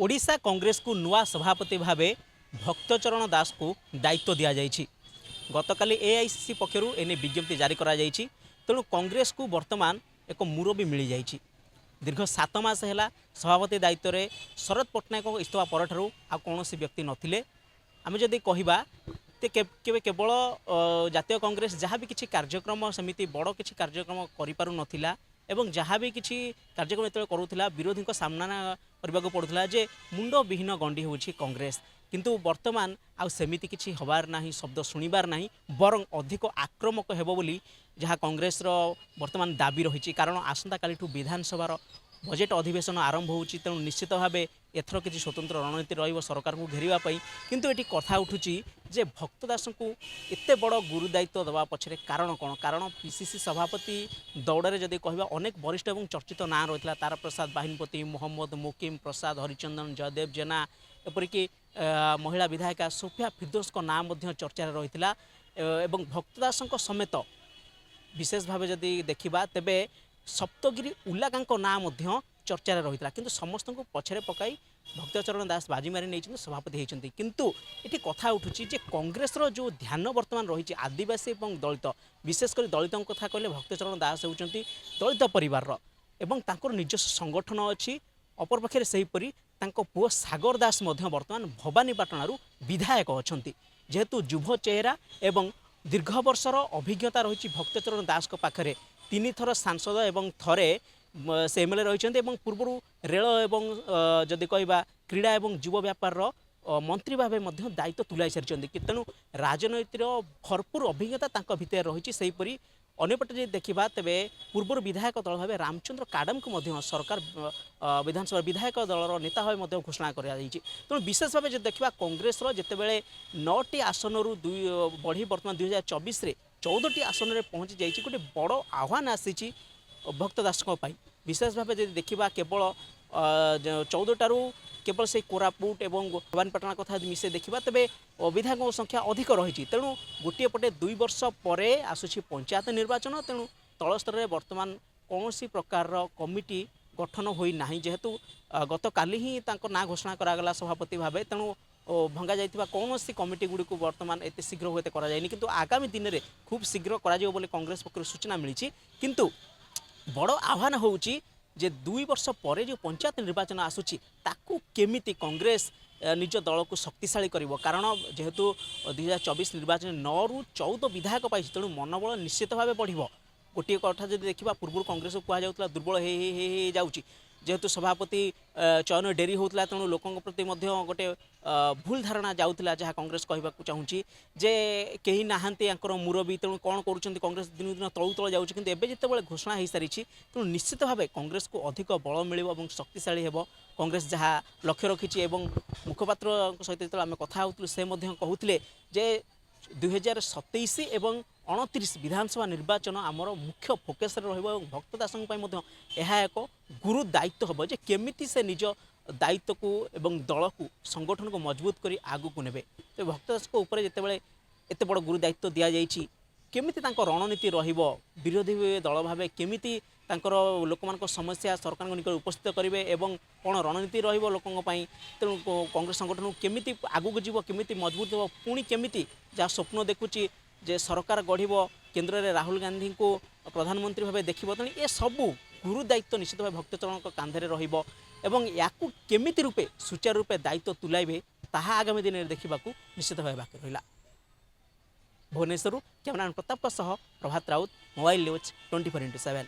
ओडिशा कांग्रेस को नुआ सभापति भावे भक्तचरण दास को दायित्व दि जाइछि। गतकाली एआईसीसी पक्षर एने विज्ञप्ति जारी करा जाइछि। तेणु कांग्रेस को वर्तमान एक मुरबी मिल जाइछि। दीर्घ 7 मास है सभापति दायित्व रे शरद पट्टनायक इस्तफा पर आ कौन व्यक्ति नथिले। आम जदि कहवा केवल जातीय कांग्रेस जहाँ भी किसी कार्यक्रम सेमिति बड़ किसी कार्यक्रम करिपारु नथिला एवं जहाँ भी किसी कार्यक्रम जो करूला विरोधी सामना करने को पड़ूला जे मुंड विहीन गंडी होची कांग्रेस। किंतु वर्तमान आउ सेमिति किछि हबार नाही, शब्द शुणिबार नाही, बरं अधिक आक्रमक हेबो बोली जहाँ कांग्रेस वर्तमान दाबी रही। कारण आसंता कालीठू विधानसभा बजेट अधिवेशन आरंभ होची। तेणु निश्चित भाव एथर किसी स्वतंत्र रणनीति रहिबो सरकार को घेरिबा। किंतु एटी कथा उठुची जे भक्त दास को एते बड़ गुरु दायित्व देवा पछरे कारण कौन? कारण पीसीसी सभापति दौड़े जदि कहवा अनेक वरिष्ठ और चर्चित ना रही तारा प्रसाद बाहिनीपति, मोहम्मद मुकिम प्रसाद, हरिचंदन, जयदेव जेना, एपरिक महिला विधायिका सोफिया फिरदौस को नाम चर्चा रही एवं भक्त दास समेत विशेष भाव जदि देखा तेबे सप्तगिरी उल्लाका नाम चर्चा रही है। किंतु समस्त को पछरे पकाई भक्तचरण दास बाजी मारी नहीं सभापति होती। किंतु ये कथा उठुची जे कांग्रेस जो ध्यान वर्तमान रही आदिवासी और दलित, विशेषकर दलितों कथा कहले भक्तचरण दास होती दलित परिवार एवं तांकर निजस्व संगठन अच्छी। अपरपक्षे सेहीपरि तांको पुओ सागर दास वर्तमान भवानीपाटणारू विधायक अच्छा। जेहेतु युव चेहरा एवं दीर्घ वर्षर अभिज्ञता रही भक्तचरण दास पाखरे 3 थर सांसद एवं थरे से एमएलए रही पूर्व रेल एवं जदि कहवा क्रीड़ा और युव व्यापार मंत्री भाव दायित्व तुलाई सारी। तेणु राजनीतिर भरपूर अभिज्ञता भितर रही। सेहीपरि अन्यपटे जब देखा तेरे पूर्व विधायक दल भाव रामचंद्र काडम को सरकार विधानसभा विधायक दलर नेता भाव घोषणा कर। तेणु विशेष भाव जब देखा कांग्रेस जितेबाला 9टी आसन बढ़ी बर्तमान 2024 में 14टी आसन में पहुँची जाइए। गोटे बड़ आह्वान आसी भक्त दास विशेष भाव जब देखा केवल 14टारू केवल से कोरापुट एवं भवानीपाटना कथा मिसे देखा तेरे विधायकों संख्या अधिक रही। तेणु गोटे पटे 2 वर्ष पर आसूची पंचायत निर्वाचन। तेणु तल स्तर में वर्तमान कौन प्रकार कमिटी गठन होना जेहेतु गत काली ही ना घोषणा करागला सभापति भाव। तेणु भंगा जाइथिबा कौन कमिटी गुड़ी को वर्तमान एत शीघ्र हुए कराइनि। किंतु आगामी दिन में खूब शीघ्र कर कांग्रेस पक्ष सूचना मिली। किंतु बड़ आह्वान होउची जे 2 वर्ष पर जो पंचायत निर्वाचन आसूची ताकू केमिति कांग्रेस निज दल को शक्तिशाली करिवो। कारण जेहेतु 2024 निर्वाचन 9 ରୁ 14 विधायक पाई। तेणु मनोबल निश्चित भाव बढ़िबो। गोटे कथा जब देखा पूर्व कांग्रेस को कहुला दुर्बल हो जाऊँगी जेहेतु सभापति चयन डेरी होता। तेणु लोकों प्रति गोटे भूल धारणा जाऊला जहाँ कांग्रेस कहवाक चाहूँगी जे कहीं नहांती मुरबी। तेणु कौन कर कांग्रेस दिन दिन तलू तल जाऊँगी। किंतु एबे जिते घोषणा हो सारी तेणु निश्चित भाव कांग्रेस को अधिक बल मिल और शक्तिशाली हेब कांग्रेस जहाँ लक्ष्य रखी। मुखपात्र सहित जो आम कथा होतु से कहते जे 2027 एवं 29 विधानसभा निर्वाचन आमर मुख्य फोकस रहिबो। भक्त दासों यह एक गुरु दायित्व हम जे केमिति से निज दायित्व को एवं दल को संगठन को मजबूत करी आगु को नेबे। तो भक्त दास को ऊपर जितेबाला एत बड़ गुरु दायित्व दि जाइछि केमिति तांको रणनीति रहिबो, विरोधी दल भाव केमिति तांकर लोकमान समस्या सरकार निकट उपस्थित करेंगे एवं कौन रणनीति रहिबो लोकों पाई। तेणु कांग्रेस संगठन को केमिति आगु जीव केमिति मजबूत हो पुणी केमिति जहाँ स्वप्न देखुची जे सरकार गढ़ केन्द्र में राहुल गांधी को प्रधानमंत्री भाव देखिबो। तेणु ये सबू गुरु दायित्व निश्चित भाव भक्तचरण कांधे रहिबो एवं याकू केमिति रूपे सुचारू रूपे दायित्व तुलाइबे ताहा आगामी दिन में देखा निश्चित भाव बाकी रहिला। भुवनेश्वर कैमरामैन प्रताप प्रभात राउत, मोबाइल न्यूज 24x7।